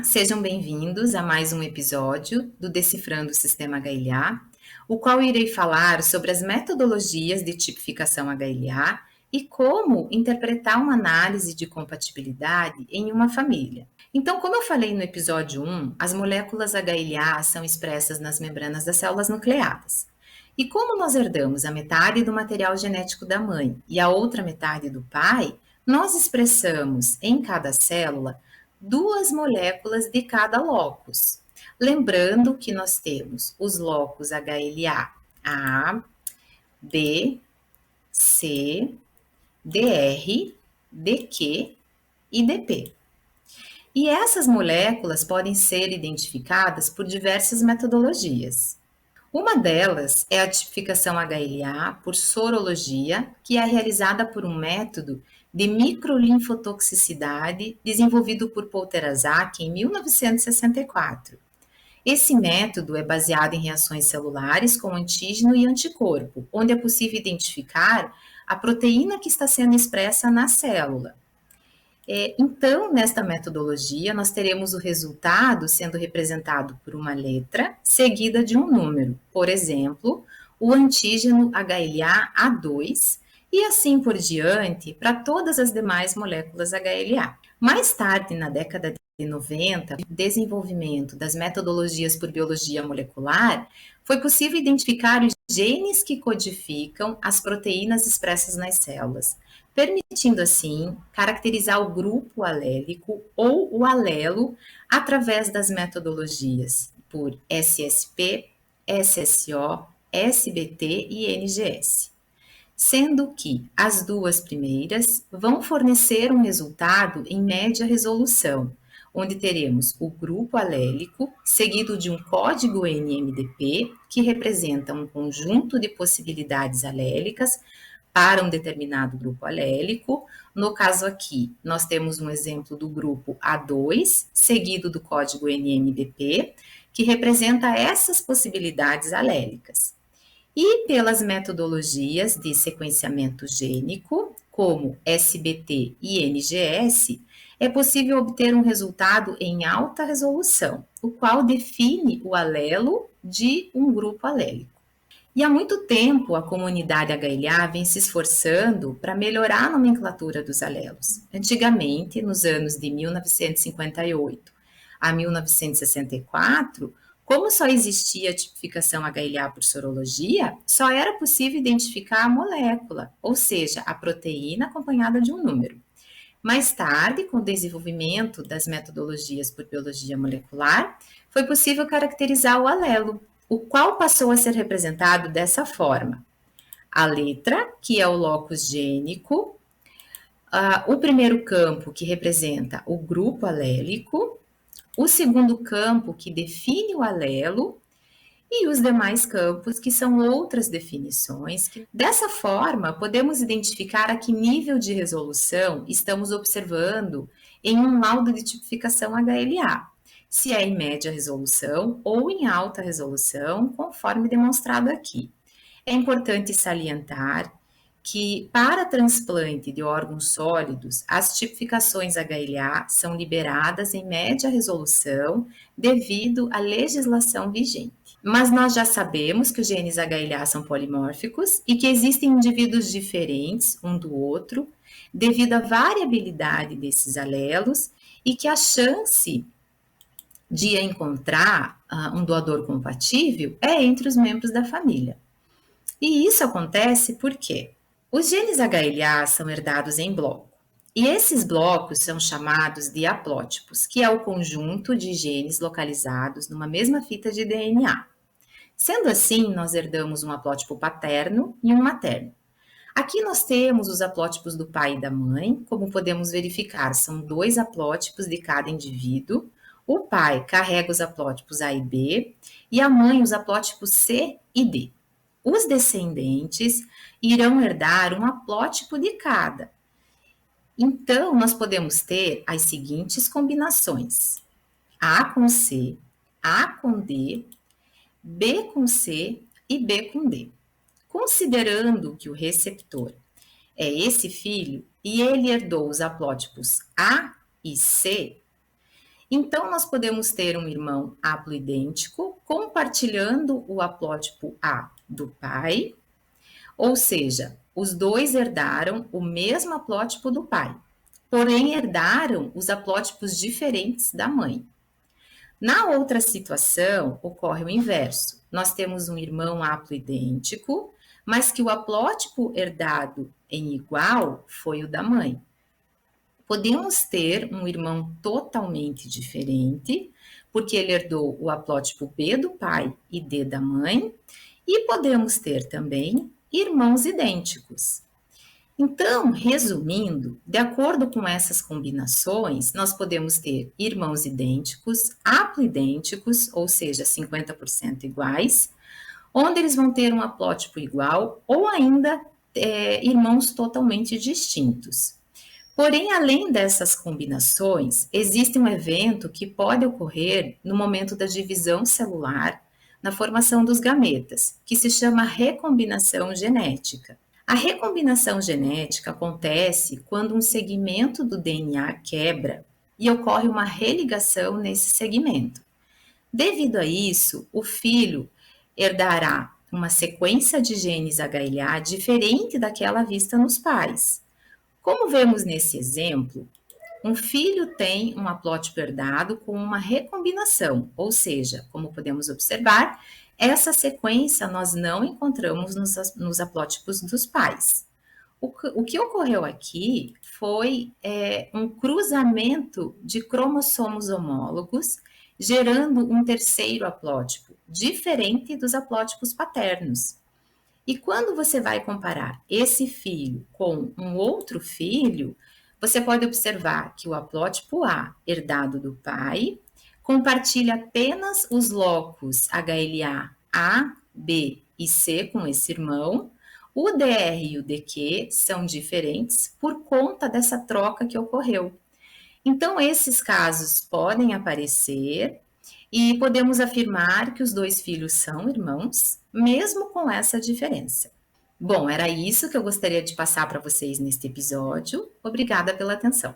sejam bem-vindos a mais um episódio do Decifrando o Sistema HLA, o qual irei falar sobre as metodologias de tipificação HLA e como interpretar uma análise de compatibilidade em uma família. Então, como eu falei no episódio 1, as moléculas HLA são expressas nas membranas das células nucleadas. E como nós herdamos a metade do material genético da mãe e a outra metade do pai, nós expressamos em cada célula duas moléculas de cada locus. Lembrando que nós temos os locus HLA A, B, C, DR, DQ e DP. E essas moléculas podem ser identificadas por diversas metodologias. Uma delas é a tipificação HLA por sorologia, que é realizada por um método de microlinfotoxicidade desenvolvido por Paul Teraszak em 1964. Esse método é baseado em reações celulares com antígeno e anticorpo, onde é possível identificar a proteína que está sendo expressa na célula. Então, nesta metodologia, nós teremos o resultado sendo representado por uma letra seguida de um número, por exemplo, o antígeno HLA A2, e assim por diante para todas as demais moléculas HLA. Mais tarde, na década de 90, o desenvolvimento das metodologias por biologia molecular, foi possível identificar os genes que codificam as proteínas expressas nas células, permitindo assim caracterizar o grupo alélico ou o alelo através das metodologias por SSP, SSO, SBT e NGS. Sendo que as duas primeiras vão fornecer um resultado em média resolução, onde teremos o grupo alélico, seguido de um código NMDP, que representa um conjunto de possibilidades alélicas para um determinado grupo alélico. No caso aqui, nós temos um exemplo do grupo A2, seguido do código NMDP, que representa essas possibilidades alélicas. E pelas metodologias de sequenciamento gênico, como SBT e NGS, é possível obter um resultado em alta resolução, o qual define o alelo de um grupo alélico. E há muito tempo a comunidade HLA vem se esforçando para melhorar a nomenclatura dos alelos. Antigamente, nos anos de 1958 a 1964, como só existia a tipificação HLA por sorologia, só era possível identificar a molécula, ou seja, a proteína acompanhada de um número. Mais tarde, com o desenvolvimento das metodologias por biologia molecular, foi possível caracterizar o alelo, o qual passou a ser representado dessa forma. A letra, que é o locus gênico, o primeiro campo, que representa o grupo alélico, o segundo campo, que define o alelo, e os demais campos, que são outras definições. Dessa forma, podemos identificar a que nível de resolução estamos observando em um laudo de tipificação HLA, se é em média resolução ou em alta resolução, conforme demonstrado aqui. É importante salientar que, para transplante de órgãos sólidos, as tipificações HLA são liberadas em média resolução devido à legislação vigente. Mas nós já sabemos que os genes HLA são polimórficos e que existem indivíduos diferentes um do outro devido à variabilidade desses alelos e que a chance de encontrar um doador compatível é entre os membros da família. E isso acontece porque os genes HLA são herdados em bloco. E esses blocos são chamados de haplótipos, que é o conjunto de genes localizados numa mesma fita de DNA. Sendo assim, nós herdamos um haplótipo paterno e um materno. Aqui nós temos os haplótipos do pai e da mãe, como podemos verificar, são 2 haplótipos de cada indivíduo. O pai carrega os haplótipos A e B, e a mãe os haplótipos C e D. Os descendentes irão herdar um haplótipo de cada. Então, nós podemos ter as seguintes combinações: A com C, A com D, B com C e B com D. Considerando que o receptor é esse filho e ele herdou os haplótipos A e C, Então, nós podemos ter um irmão haploidêntico compartilhando o haplótipo A do pai, ou seja, os dois herdaram o mesmo haplótipo do pai, porém herdaram os haplótipos diferentes da mãe. Na outra situação, ocorre o inverso. Nós temos um irmão haploidêntico, mas que o haplótipo herdado em igual foi o da mãe. Podemos ter um irmão totalmente diferente, porque ele herdou o haplótipo B do pai e D da mãe, e podemos ter também irmãos idênticos. Então, resumindo, de acordo com essas combinações, nós podemos ter irmãos idênticos, haploidênticos, ou seja, 50% iguais, onde eles vão ter um haplótipo igual, ou ainda irmãos totalmente distintos. Porém, além dessas combinações, existe um evento que pode ocorrer no momento da divisão celular, na formação dos gametas, que se chama recombinação genética. A recombinação genética acontece quando um segmento do DNA quebra e ocorre uma religação nesse segmento. Devido a isso, o filho herdará uma sequência de genes HLA diferente daquela vista nos pais. Como vemos nesse exemplo, um filho tem um haplótipo herdado com uma recombinação, ou seja, como podemos observar, essa sequência nós não encontramos nos haplótipos dos pais. O que ocorreu aqui foi um cruzamento de cromossomos homólogos, gerando um terceiro haplótipo, diferente dos haplótipos paternos. E quando você vai comparar esse filho com um outro filho, você pode observar que o haplótipo A, herdado do pai, compartilha apenas os locos HLA A, B e C com esse irmão. O DR e o DQ são diferentes por conta dessa troca que ocorreu. Então, esses casos podem aparecer e podemos afirmar que os dois filhos são irmãos, mesmo com essa diferença. Bom, era isso que eu gostaria de passar para vocês neste episódio. Obrigada pela atenção.